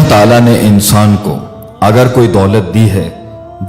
اللہ تعالیٰ نے انسان کو اگر کوئی دولت دی ہے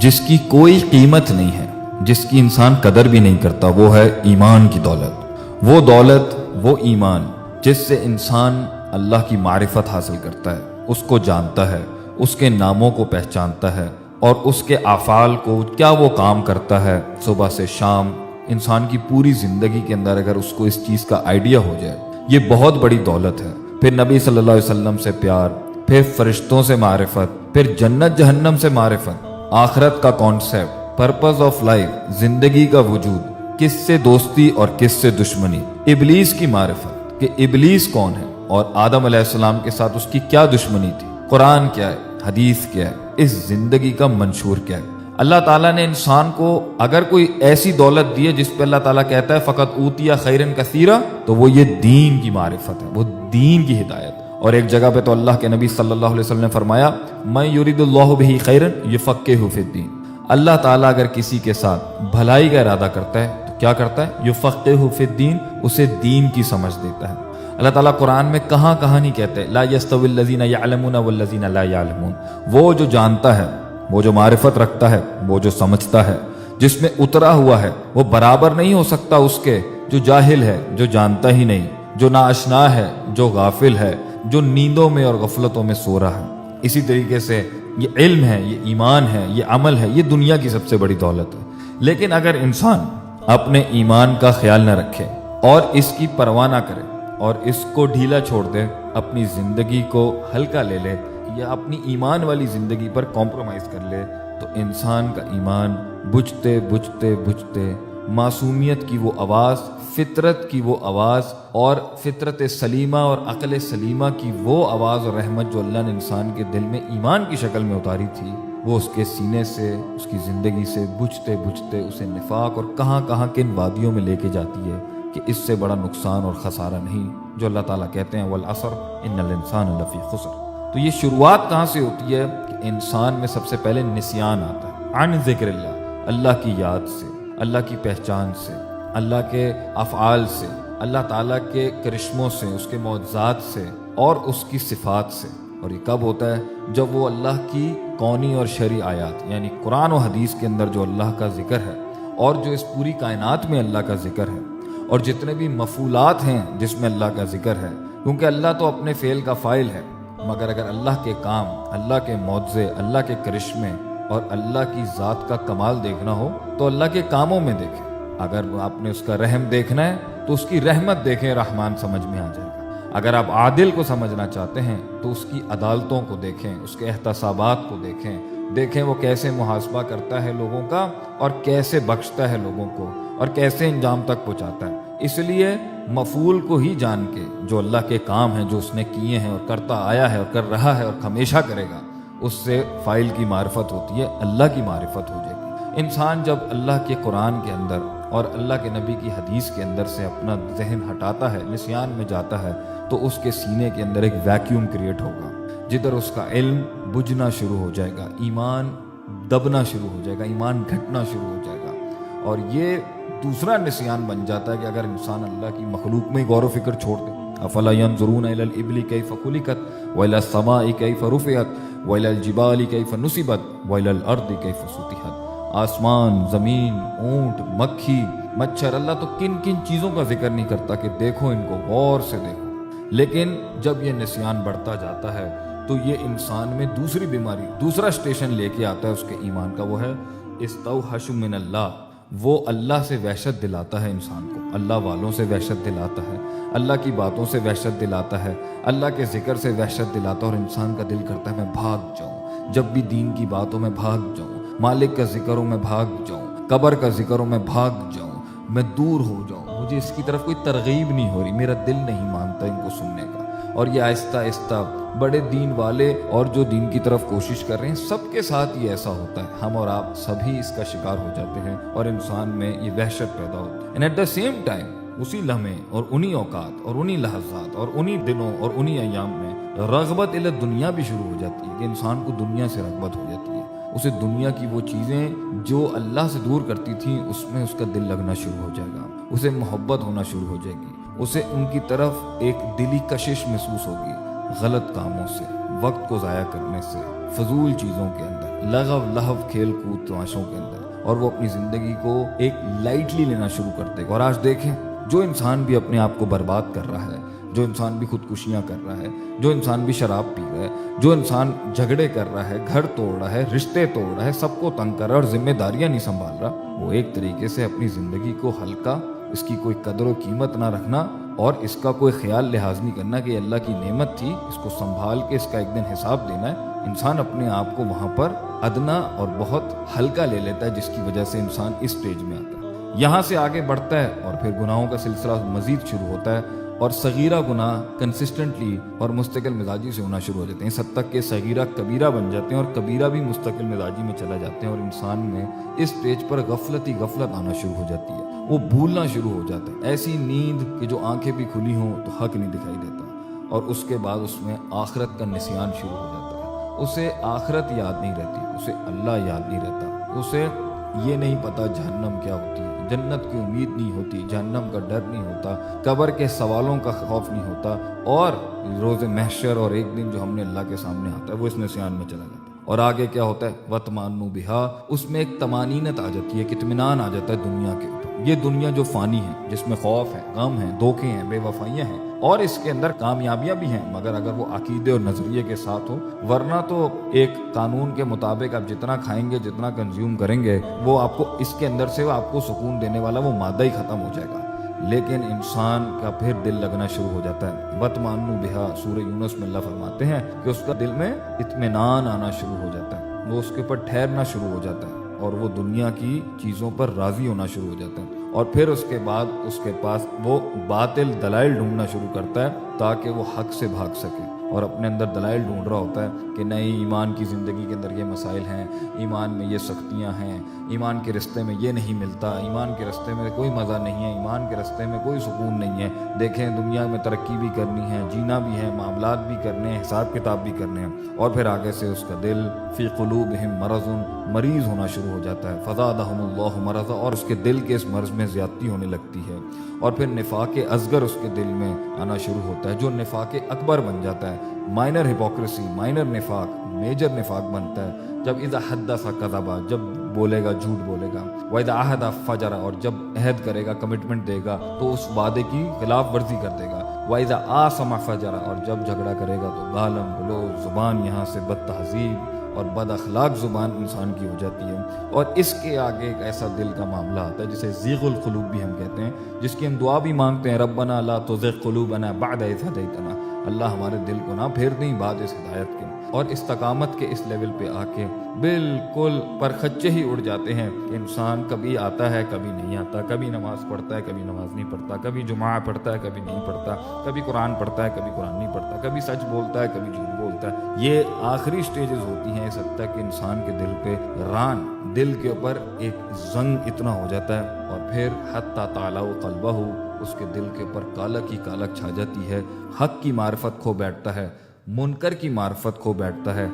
جس کی کوئی قیمت نہیں ہے، جس کی انسان قدر بھی نہیں کرتا، وہ ہے ایمان کی دولت۔ وہ دولت، وہ ایمان جس سے انسان اللہ کی معرفت حاصل کرتا ہے، اس کو جانتا ہے، اس کے ناموں کو پہچانتا ہے اور اس کے افعال کو، کیا وہ کام کرتا ہے صبح سے شام، انسان کی پوری زندگی کے اندر اگر اس کو اس چیز کا آئیڈیا ہو جائے، یہ بہت بڑی دولت ہے۔ پھر نبی صلی اللہ علیہ وسلم سے پیار، پھر فرشتوں سے معرفت، پھر جنت جہنم سے معرفت، آخرت کا کانسیپٹ، پرپز آف لائف، زندگی کا وجود، کس سے دوستی اور کس سے دشمنی، ابلیس کی معرفت کہ ابلیس کون ہے اور آدم علیہ السلام کے ساتھ اس کی کیا دشمنی تھی، قرآن کیا ہے، حدیث کیا ہے، اس زندگی کا منشور کیا ہے۔ اللہ تعالیٰ نے انسان کو اگر کوئی ایسی دولت دی ہے جس پہ اللہ تعالیٰ کہتا ہے فقط اوتیا خیرن کثیرا، تو وہ یہ دین کی معرفت ہے، وہ دین کی ہدایت۔ اور ایک جگہ پہ تو اللہ کے نبی صلی اللہ علیہ وسلم نے فرمایا من یرید اللہ بہ خیرا یفقہہ فی الدین۔ اللہ تعالیٰ اگر کسی کے ساتھ بھلائی کا ارادہ کرتا ہے تو کیا کرتا ہے؟ یفقہہ فی الدین، اسے دین کی سمجھ دیتا ہے۔ اللہ تعالیٰ قرآن میں کہاں نہیں کہتے لا یستوی الذین یعلمون والذین لا یعلمون۔ وہ جو جانتا ہے، وہ جو معرفت رکھتا ہے، وہ جو سمجھتا ہے، جس میں اترا ہوا ہے، وہ برابر نہیں ہو سکتا اس کے جو جاہل ہے، جو جانتا ہی نہیں، جو ناآشنا ہے، جو غافل ہے، جو نیندوں میں اور غفلتوں میں سو رہا ہے۔ اسی طریقے سے یہ علم ہے، یہ ایمان ہے، یہ عمل ہے، یہ دنیا کی سب سے بڑی دولت ہے۔ لیکن اگر انسان اپنے ایمان کا خیال نہ رکھے اور اس کی پرواہ نہ کرے اور اس کو ڈھیلا چھوڑ دے، اپنی زندگی کو ہلکا لے لے یا اپنی ایمان والی زندگی پر کمپرومائز کر لے، تو انسان کا ایمان بجھتے بجھتے بجھتے معصومیت کی وہ آواز، فطرت کی وہ آواز اور فطرت سلیمہ اور عقل سلیمہ کی وہ آواز اور رحمت جو اللہ نے انسان کے دل میں ایمان کی شکل میں اتاری تھی، وہ اس کے سینے سے، اس کی زندگی سے بجھتے بجھتے اسے نفاق اور کہاں کن وادیوں میں لے کے جاتی ہے کہ اس سے بڑا نقصان اور خسارہ نہیں، جو اللہ تعالیٰ کہتے ہیں والعصر ان الانسان لفی خسر۔ تو یہ شروعات کہاں سے ہوتی ہے کہ انسان میں سب سے پہلے نسیان آتا ہے عن ذکر اللہ، اللہ کی یاد سے، اللہ کی پہچان سے، اللہ کے افعال سے، اللہ تعالیٰ کے کرشموں سے، اس کے معجزات سے اور اس کی صفات سے۔ اور یہ کب ہوتا ہے؟ جب وہ اللہ کی کونی اور شرعی آیات یعنی قرآن و حدیث کے اندر جو اللہ کا ذکر ہے اور جو اس پوری کائنات میں اللہ کا ذکر ہے اور جتنے بھی مفعولات ہیں جس میں اللہ کا ذکر ہے، کیونکہ اللہ تو اپنے فعل کا فاعل ہے، مگر اگر اللہ کے کام، اللہ کے معجزے، اللہ کے کرشمے اور اللہ کی ذات کا کمال دیکھنا ہو تو اللہ کے کاموں میں دیکھیں۔ اگر آپ نے اس کا رحم دیکھنا ہے تو اس کی رحمت دیکھیں، رحمان سمجھ میں آ جائے گا۔ اگر آپ عادل کو سمجھنا چاہتے ہیں تو اس کی عدالتوں کو دیکھیں، اس کے احتسابات کو دیکھیں وہ کیسے محاسبہ کرتا ہے لوگوں کا اور کیسے بخشتا ہے لوگوں کو اور کیسے انجام تک پہنچاتا ہے۔ اس لیے مفعول کو ہی جان کے جو اللہ کے کام ہیں، جو اس نے کیے ہیں اور کرتا آیا ہے اور کر رہا ہے اور ہمیشہ کرے گا، اس سے فاعل کی معرفت ہوتی ہے، اللہ کی معرفت ہو جائے گی۔ انسان جب اللہ کے قرآن کے اندر اور اللہ کے نبی کی حدیث کے اندر سے اپنا ذہن ہٹاتا ہے، نسیان میں جاتا ہے، تو اس کے سینے کے اندر ایک ویکیوم کریٹ ہوگا جدھر اس کا علم بجھنا شروع ہو جائے گا، ایمان دبنا شروع ہو جائے گا، ایمان گھٹنا شروع ہو جائے گا۔ اور یہ دوسرا نسیان بن جاتا ہے کہ اگر انسان اللہ کی مخلوق میں غور و فکر چھوڑ دے، افلا ينظرون الى الابل كيف خلقت والى السماء كيف رفعت والى الجبال كيف نصبت والى الارض كيف سطحت۔ آسمان، زمین، اونٹ، مکھی، مچھر، اللہ تو کن چیزوں کا ذکر نہیں کرتا کہ دیکھو ان کو، غور سے دیکھو۔ لیکن جب یہ نسیان بڑھتا جاتا ہے تو یہ انسان میں دوسری بیماری، دوسرا سٹیشن لے کے آتا ہے اس کے ایمان کا، وہ ہے استوحش من اللہ۔ وہ اللہ سے وحشت دلاتا ہے انسان کو، اللہ والوں سے وحشت دلاتا ہے، اللہ کی باتوں سے وحشت دلاتا ہے، اللہ کے ذکر سے وحشت دلاتا ہے، اور انسان کا دل کرتا ہے میں بھاگ جاؤں، جب بھی دین کی باتوں میں بھاگ جاؤں، مالک کا ذکر ہو میں بھاگ جاؤں، قبر کا ذکر ہو میں بھاگ جاؤں، میں دور ہو جاؤں، مجھے اس کی طرف کوئی ترغیب نہیں ہو رہی، میرا دل نہیں مانتا ان کو سننے کا۔ اور یہ آہستہ آہستہ بڑے دین والے اور جو دین کی طرف کوشش کر رہے ہیں، سب کے ساتھ یہ ایسا ہوتا ہے، ہم اور آپ سبھی اس کا شکار ہو جاتے ہیں اور انسان میں یہ وحشت پیدا ہوتی ہے۔ And at the same time اسی لمحے اور انہی اوقات اور انہی لحظات اور انہی دنوں اور انہی ایام میں رغبت الی دنیا بھی شروع ہو جاتی ہے کہ انسان کو دنیا سے رغبت ہو جاتی ہے، اسے دنیا کی وہ چیزیں جو اللہ سے دور کرتی تھیں اس میں اس کا دل لگنا شروع ہو جائے گا، اسے محبت ہونا شروع ہو جائے گی، اسے ان کی طرف ایک دلی کشش محسوس ہوگی، غلط کاموں سے، وقت کو ضائع کرنے سے، فضول چیزوں کے اندر، لغو لہو کھیل کود تماشوں کے اندر، اور وہ اپنی زندگی کو ایک لائٹلی لینا شروع کرتے ہیں۔ اور آج دیکھیں جو انسان بھی اپنے آپ کو برباد کر رہا ہے، جو انسان بھی خودکشیاں کر رہا ہے، جو انسان بھی شراب پی رہا ہے، جو انسان جھگڑے کر رہا ہے، گھر توڑ رہا ہے، رشتے توڑ رہا ہے، سب کو تنگ کر رہا ہے اور ذمہ داریاں نہیں سنبھال رہا، وہ ایک طریقے سے اپنی زندگی کو ہلکا، اس کی کوئی قدر و قیمت نہ رکھنا اور اس کا کوئی خیال لحاظ نہیں کرنا کہ اللہ کی نعمت تھی، اس کو سنبھال کے اس کا ایک دن حساب دینا ہے، انسان اپنے آپ کو وہاں پر ادنا اور بہت ہلکا لے لیتا ہے، جس کی وجہ سے انسان اس سٹیج میں آتا ہے۔ یہاں سے آگے بڑھتا ہے اور پھر گناہوں کا سلسلہ مزید شروع ہوتا ہے، اور صغیرہ گناہ کنسسٹنٹلی اور مستقل مزاجی سے ہونا شروع ہو جاتے ہیں، اس حد تک کہ صغیرہ کبیرہ بن جاتے ہیں اور کبیرہ بھی مستقل مزاجی میں چلا جاتے ہیں، اور انسان میں اس سٹیج پر غفلت ہی غفلت آنا شروع ہو جاتی ہے، وہ بھولنا شروع ہو جاتا ہے، ایسی نیند کہ جو آنکھیں بھی کھلی ہوں تو حق نہیں دکھائی دیتا، اور اس کے بعد اس میں آخرت کا نسیان شروع ہو جاتا ہے، اسے آخرت یاد نہیں رہتی، اسے اللہ یاد نہیں رہتا، اسے یہ نہیں پتا جہنم کیا ہوتی ہے، جنت کی امید نہیں ہوتی، جہنم کا ڈر نہیں ہوتا، قبر کے سوالوں کا خوف نہیں ہوتا، اور روز محشر اور ایک دن جو ہم نے اللہ کے سامنے آتا ہے وہ اس نسیان میں چلا جاتا ہے۔ اور آگے کیا ہوتا ہے؟ وَتْمَأَنُّ بِهَا، اس میں ایک طمانینت آ جاتی ہے، ایک اطمینان آ جاتا ہے دنیا کے اوپر۔ یہ دنیا جو فانی ہے، جس میں خوف ہے، غم ہے، دھوکے ہیں، بے وفائیاں ہیں، اور اس کے اندر کامیابیاں بھی ہیں، مگر اگر وہ عقیدے اور نظریے کے ساتھ ہو، ورنہ تو ایک قانون کے مطابق آپ جتنا کھائیں گے، جتنا کنزیوم کریں گے، وہ آپ کو اس کے اندر سے آپ کو سکون دینے والا وہ مادہ ہی ختم ہو جائے گا۔ لیکن انسان کا پھر دل لگنا شروع ہو جاتا ہے۔ وَتْمَأَنُّ بِهَا، سورہ یونس میں اللہ فرماتے ہیں کہ اس کا دل میں اطمینان آنا شروع ہو جاتا ہے، وہ اس کے اوپر ٹھہرنا شروع ہو جاتا ہے، اور وہ دنیا کی چیزوں پر راضی ہونا شروع ہو جاتا ہے، اور پھر اس کے بعد اس کے پاس وہ باطل دلائل ڈھونڈنا شروع کرتا ہے تاکہ وہ حق سے بھاگ سکے، اور اپنے اندر دلائل ڈھونڈ رہا ہوتا ہے کہ نہیں، ایمان کی زندگی کے اندر یہ مسائل ہیں، ایمان میں یہ سختیاں ہیں، ایمان کے رستے میں یہ نہیں ملتا، ایمان کے رستے میں کوئی مزہ نہیں ہے، ایمان کے رستے میں کوئی سکون نہیں ہے، دیکھیں دنیا میں ترقی بھی کرنی ہے، جینا بھی ہے، معاملات بھی کرنے ہیں، حساب کتاب بھی کرنے ہیں، اور پھر آگے سے اس کا دل فی قلوبہم مرض، مریض ہونا شروع ہو جاتا ہے، فزادہم اللہ مرضا، اور اس کے دل کے اس مرض میں زیادتی ہونے لگتی ہے، اور پھر نفاق اصغر اس کے دل میں آنا شروع ہوتا ہے، جو نفاق اکبر بن جاتا ہے، مائنر ہپوکریسی، مائنر نفاق میجر نفاق بنتا ہے، جب اذا حدث کذب، جب بولے گا جھوٹ بولے گا، واذا عہد فجر، اور جب عہد کرے گا، کمٹمنٹ دے گا تو اس وعدے کی خلاف ورزی کر دے گا، واذا آصم فجر، اور جب جھگڑا کرے گا تو گالم گلوچ، زبان یہاں سے بد تہذیب اور بد اخلاق زبان انسان کی ہو جاتی ہے، اور اس کے آگے ایک ایسا دل کا معاملہ آتا ہے جسے زیغ القلوب بھی ہم کہتے ہیں، جس کی ہم دعا بھی مانگتے ہیں، ربنا لا تزغ قلوبنا بعد اذ ہدیتنا، اللہ ہمارے دل کو نہ پھیر دیں بعد اس ہدایت کے، اور استقامت کے اس لیول پہ آ کے بالکل پرخچے ہی اڑ جاتے ہیں کہ انسان کبھی آتا ہے کبھی نہیں آتا، کبھی نماز پڑھتا ہے کبھی نماز نہیں پڑھتا، کبھی جمعہ پڑھتا ہے کبھی نہیں پڑھتا، کبھی قرآن پڑھتا ہے کبھی قرآن نہیں پڑھتا، کبھی سچ بولتا ہے کبھی جھوٹ بولتا ہے۔ یہ آخری سٹیجز ہوتی ہیں اس حد تک کہ انسان کے دل پہ ران، دل کے اوپر ایک زنگ اتنا ہو جاتا ہے، اور پھر حتی تعلق قلبہ، اس کے دل کے اوپر کالک ہی کالک چھا جاتی ہے، حق کی معرفت کھو بیٹھتا ہے، منکر کی معرفت کھو بیٹھتا ہے،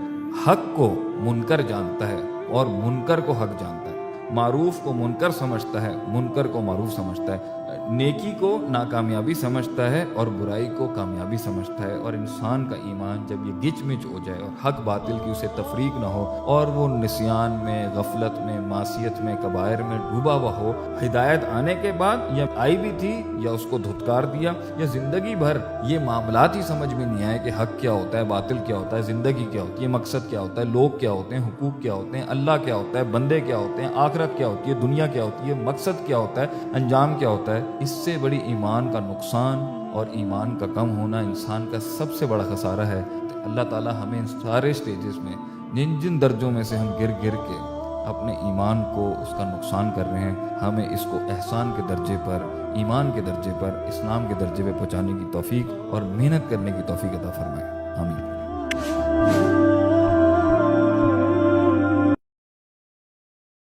حق کو منکر جانتا ہے اور منکر کو حق جانتا ہے، معروف کو منکر سمجھتا ہے، منکر کو معروف سمجھتا ہے، نیکی کو ناکامیابی سمجھتا ہے اور برائی کو کامیابی سمجھتا ہے، اور انسان کا ایمان جب یہ گچ مچ ہو جائے اور حق باطل کی اسے تفریق نہ ہو، اور وہ نسیان میں، غفلت میں، معصیت میں، کبائر میں ڈوبا ہوا ہو، ہدایت آنے کے بعد یا آئی بھی تھی یا اس کو دھتکار دیا، یا زندگی بھر یہ معاملات ہی سمجھ میں نہیں آئے کہ حق کیا ہوتا ہے، باطل کیا ہوتا ہے، زندگی کیا ہوتی ہے، مقصد کیا ہوتا ہے، لوگ کیا ہوتے ہیں، حقوق کیا ہوتے ہیں، اللہ کیا ہوتا ہے، بندے کیا ہوتے ہیں، آخرت کیا ہوتی ہے، دنیا کیا ہوتی ہے، مقصد کیا ہوتا ہے، انجام کیا ہوتا ہے، اس سے بڑی ایمان کا نقصان اور ایمان کا کم ہونا انسان کا سب سے بڑا خسارہ ہے۔ تو اللہ تعالیٰ ہمیں ان سارے سٹیجز میں جن درجوں میں سے ہم گر کے اپنے ایمان کو اس کا نقصان کر رہے ہیں، ہمیں اس کو احسان کے درجے پر، ایمان کے درجے پر، اسلام کے درجے پہ پہنچانے کی توفیق اور محنت کرنے کی توفیق عطا فرمائے۔ آمین۔